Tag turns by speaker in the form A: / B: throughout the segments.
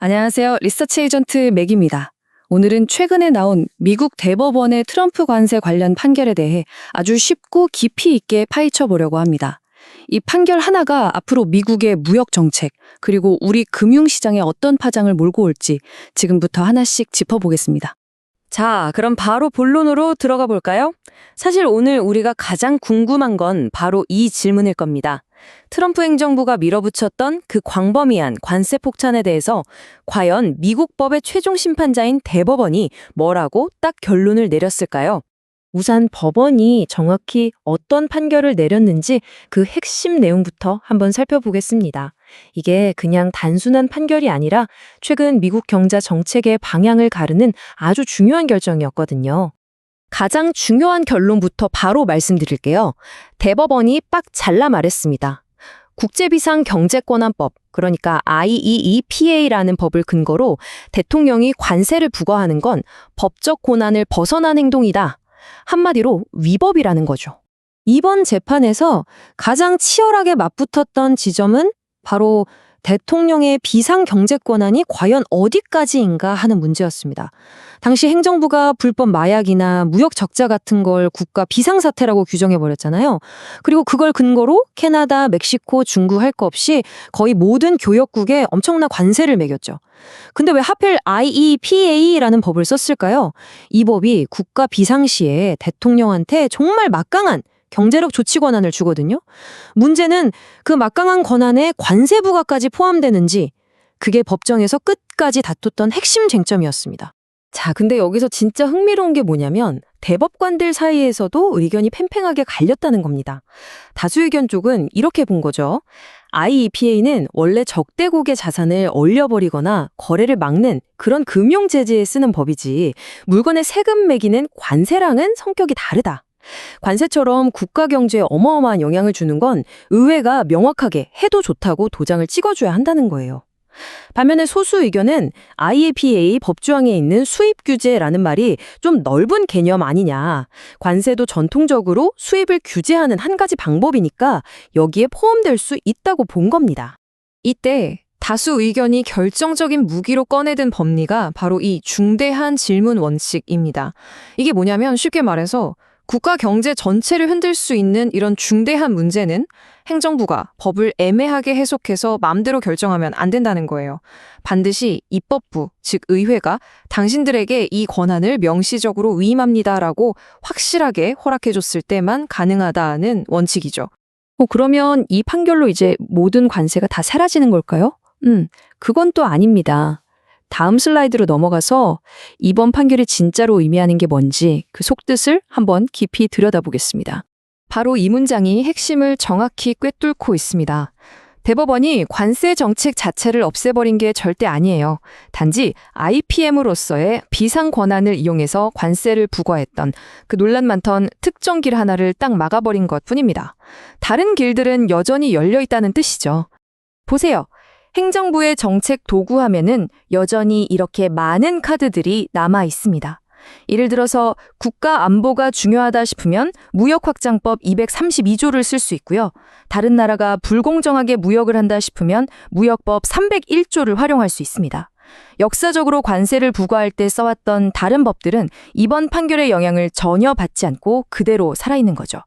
A: 안녕하세요. 리서치 에이전트 맥입니다. 오늘은 최근에 나온 미국 대법원의 트럼프 관세 관련 판결에 대해 아주 쉽고 깊이 있게 파헤쳐 보려고 합니다. 이 판결 하나가 앞으로 미국의 무역 정책, 그리고 우리 금융시장에 어떤 파장을 몰고 올지 지금부터 하나씩 짚어보겠습니다.
B: 자, 그럼 바로 본론으로 들어가 볼까요? 사실 오늘 우리가 가장 궁금한 건 바로 이 질문일 겁니다. 트럼프 행정부가 밀어붙였던 그 광범위한 관세 폭탄에 대해서 과연 미국 법의 최종 심판자인 대법원이 뭐라고 딱 결론을 내렸을까요? 우선 법원이 정확히 어떤 판결을 내렸는지 그 핵심 내용부터 한번 살펴보겠습니다. 이게 그냥 단순한 판결이 아니라 최근 미국 경제 정책의 방향을 가르는 아주 중요한 결정이었거든요. 가장 중요한 결론부터 바로 말씀드릴게요. 대법원이 빡 잘라 말했습니다. 국제비상경제권한법, 그러니까 IEEPA라는 법을 근거로 대통령이 관세를 부과하는 건 법적 권한을 벗어난 행동이다. 한마디로 위법이라는 거죠. 이번 재판에서 가장 치열하게 맞붙었던 지점은 바로 대통령의 비상경제권한이 과연 어디까지인가 하는 문제였습니다. 당시 행정부가 불법 마약이나 무역 적자 같은 걸 국가 비상사태라고 규정해버렸잖아요. 그리고 그걸 근거로 캐나다, 멕시코, 중국 할 거 없이 거의 모든 교역국에 엄청난 관세를 매겼죠. 근데 왜 하필 IEPA라는 법을 썼을까요? 이 법이 국가 비상시에 대통령한테 정말 막강한 경제력 조치 권한을 주거든요. 문제는 그 막강한 권한에 관세 부과까지 포함되는지, 그게 법정에서 끝까지 다퉜던 핵심 쟁점이었습니다. 자, 근데 여기서 진짜 흥미로운 게 뭐냐면 대법관들 사이에서도 의견이 팽팽하게 갈렸다는 겁니다. 다수 의견 쪽은 이렇게 본 거죠. IEPA는 원래 적대국의 자산을 얼려버리거나 거래를 막는 그런 금융 제재에 쓰는 법이지, 물건에 세금 매기는 관세랑은 성격이 다르다. 관세처럼 국가 경제에 어마어마한 영향을 주는 건 의회가 명확하게 해도 좋다고 도장을 찍어줘야 한다는 거예요. 반면에 소수 의견은 IEPA 법조항에 있는 수입 규제라는 말이 좀 넓은 개념 아니냐. 관세도 전통적으로 수입을 규제하는 한 가지 방법이니까 여기에 포함될 수 있다고 본 겁니다. 이때 다수 의견이 결정적인 무기로 꺼내든 법리가 바로 이 중대한 질문 원칙입니다. 이게 뭐냐면 쉽게 말해서 국가 경제 전체를 흔들 수 있는 이런 중대한 문제는 행정부가 법을 애매하게 해석해서 마음대로 결정하면 안 된다는 거예요. 반드시 입법부, 즉 의회가 당신들에게 이 권한을 명시적으로 위임합니다라고 확실하게 허락해줬을 때만 가능하다는 원칙이죠.
A: 그러면 이 판결로 이제 모든 관세가 다 사라지는 걸까요? 그건 또 아닙니다. 다음 슬라이드로 넘어가서 이번 판결이 진짜로 의미하는 게 뭔지 그 속뜻을 한번 깊이 들여다보겠습니다. 바로 이 문장이 핵심을 정확히 꿰뚫고 있습니다. 대법원이 관세 정책 자체를 없애버린 게 절대 아니에요. 단지 IPM으로서의 비상 권한을 이용해서 관세를 부과했던 그 논란 많던 특정 길 하나를 딱 막아버린 것뿐입니다. 다른 길들은 여전히 열려 있다는 뜻이죠. 보세요. 행정부의 정책 도구 하면은 여전히 이렇게 많은 카드들이 남아 있습니다. 예를 들어서 국가 안보가 중요하다 싶으면 무역확장법 232조를 쓸 수 있고요. 다른 나라가 불공정하게 무역을 한다 싶으면 무역법 301조를 활용할 수 있습니다. 역사적으로 관세를 부과할 때 써왔던 다른 법들은 이번 판결의 영향을 전혀 받지 않고 그대로 살아있는 거죠.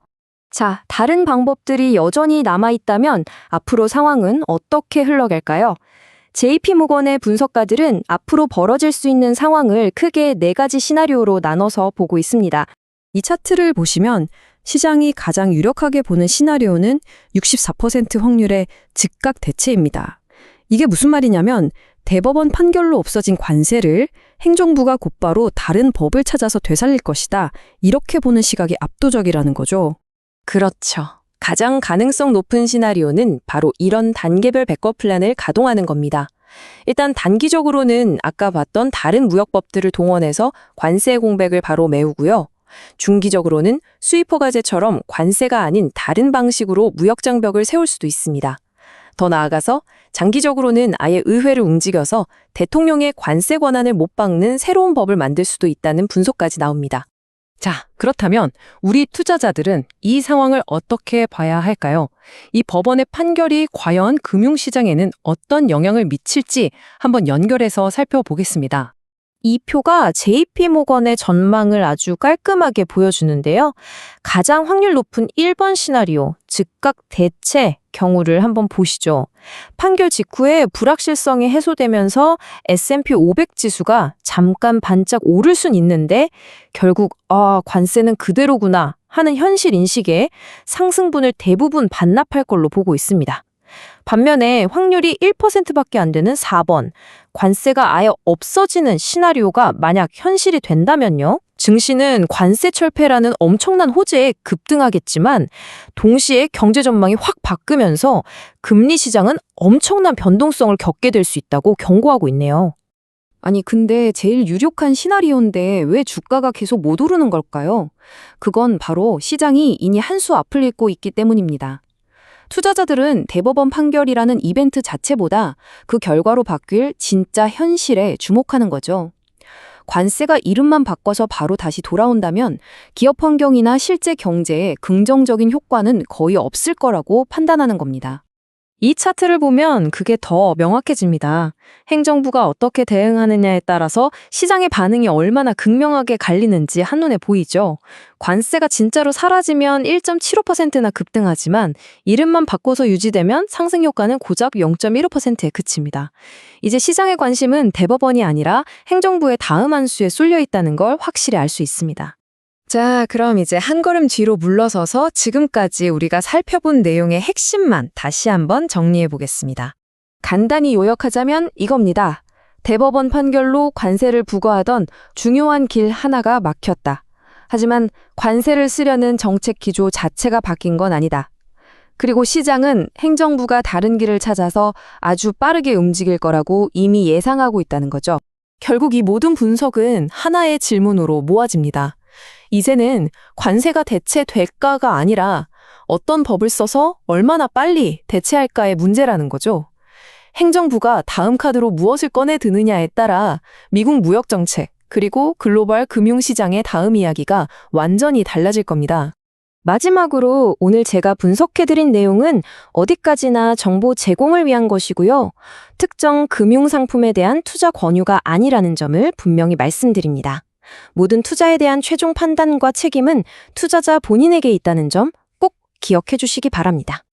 A: 자, 다른 방법들이 여전히 남아있다면 앞으로 상황은 어떻게 흘러갈까요? JP모건의 분석가들은 앞으로 벌어질 수 있는 상황을 크게 4가지 시나리오로 나눠서 보고 있습니다. 이 차트를 보시면 시장이 가장 유력하게 보는 시나리오는 64% 확률의 즉각 대체입니다. 이게 무슨 말이냐면 대법원 판결로 없어진 관세를 행정부가 곧바로 다른 법을 찾아서 되살릴 것이다. 이렇게 보는 시각이 압도적이라는 거죠. 그렇죠. 가장 가능성 높은 시나리오는 바로 이런 단계별 백업 플랜을 가동하는 겁니다. 일단 단기적으로는 아까 봤던 다른 무역법들을 동원해서 관세 공백을 바로 메우고요. 중기적으로는 수입 허가제처럼 관세가 아닌 다른 방식으로 무역 장벽을 세울 수도 있습니다. 더 나아가서 장기적으로는 아예 의회를 움직여서 대통령의 관세 권한을 못 박는 새로운 법을 만들 수도 있다는 분석까지 나옵니다.
B: 자, 그렇다면 우리 투자자들은 이 상황을 어떻게 봐야 할까요? 이 법원의 판결이 과연 금융시장에는 어떤 영향을 미칠지 한번 연결해서 살펴보겠습니다.
C: 이 표가 JP모건의 전망을 아주 깔끔하게 보여주는데요. 가장 확률 높은 1번 시나리오, 즉각 대체 경우를 한번 보시죠. 판결 직후에 불확실성이 해소되면서 S&P 500 지수가 잠깐 반짝 오를 순 있는데 결국 관세는 그대로구나 하는 현실 인식에 상승분을 대부분 반납할 걸로 보고 있습니다. 반면에 확률이 1%밖에 안 되는 4번, 관세가 아예 없어지는 시나리오가 만약 현실이 된다면요. 증시는 관세 철폐라는 엄청난 호재에 급등하겠지만 동시에 경제 전망이 확 바뀌면서 금리 시장은 엄청난 변동성을 겪게 될 수 있다고 경고하고 있네요.
A: 아니, 근데 제일 유력한 시나리오인데 왜 주가가 계속 못 오르는 걸까요? 그건 바로 시장이 이미 한 수 앞을 잇고 있기 때문입니다. 투자자들은 대법원 판결이라는 이벤트 자체보다 그 결과로 바뀔 진짜 현실에 주목하는 거죠. 관세가 이름만 바꿔서 바로 다시 돌아온다면 기업 환경이나 실제 경제에 긍정적인 효과는 거의 없을 거라고 판단하는 겁니다. 이 차트를 보면 그게 더 명확해집니다. 행정부가 어떻게 대응하느냐에 따라서 시장의 반응이 얼마나 극명하게 갈리는지 한눈에 보이죠. 관세가 진짜로 사라지면 1.75%나 급등하지만 이름만 바꿔서 유지되면 상승 효과는 고작 0.15%에 그칩니다. 이제 시장의 관심은 대법원이 아니라 행정부의 다음 한 수에 쏠려 있다는 걸 확실히 알 수 있습니다.
B: 자, 그럼 이제 한 걸음 뒤로 물러서서 지금까지 우리가 살펴본 내용의 핵심만 다시 한번 정리해 보겠습니다.
A: 간단히 요약하자면 이겁니다. 대법원 판결로 관세를 부과하던 중요한 길 하나가 막혔다. 하지만 관세를 쓰려는 정책 기조 자체가 바뀐 건 아니다. 그리고 시장은 행정부가 다른 길을 찾아서 아주 빠르게 움직일 거라고 이미 예상하고 있다는 거죠.
C: 결국 이 모든 분석은 하나의 질문으로 모아집니다. 이제는 관세가 대체될까가 아니라 어떤 법을 써서 얼마나 빨리 대체할까의 문제라는 거죠. 행정부가 다음 카드로 무엇을 꺼내 드느냐에 따라 미국 무역 정책, 그리고 글로벌 금융시장의 다음 이야기가 완전히 달라질 겁니다.
A: 마지막으로 오늘 제가 분석해드린 내용은 어디까지나 정보 제공을 위한 것이고요. 특정 금융상품에 대한 투자 권유가 아니라는 점을 분명히 말씀드립니다. 모든 투자에 대한 최종 판단과 책임은 투자자 본인에게 있다는 점 꼭 기억해 주시기 바랍니다.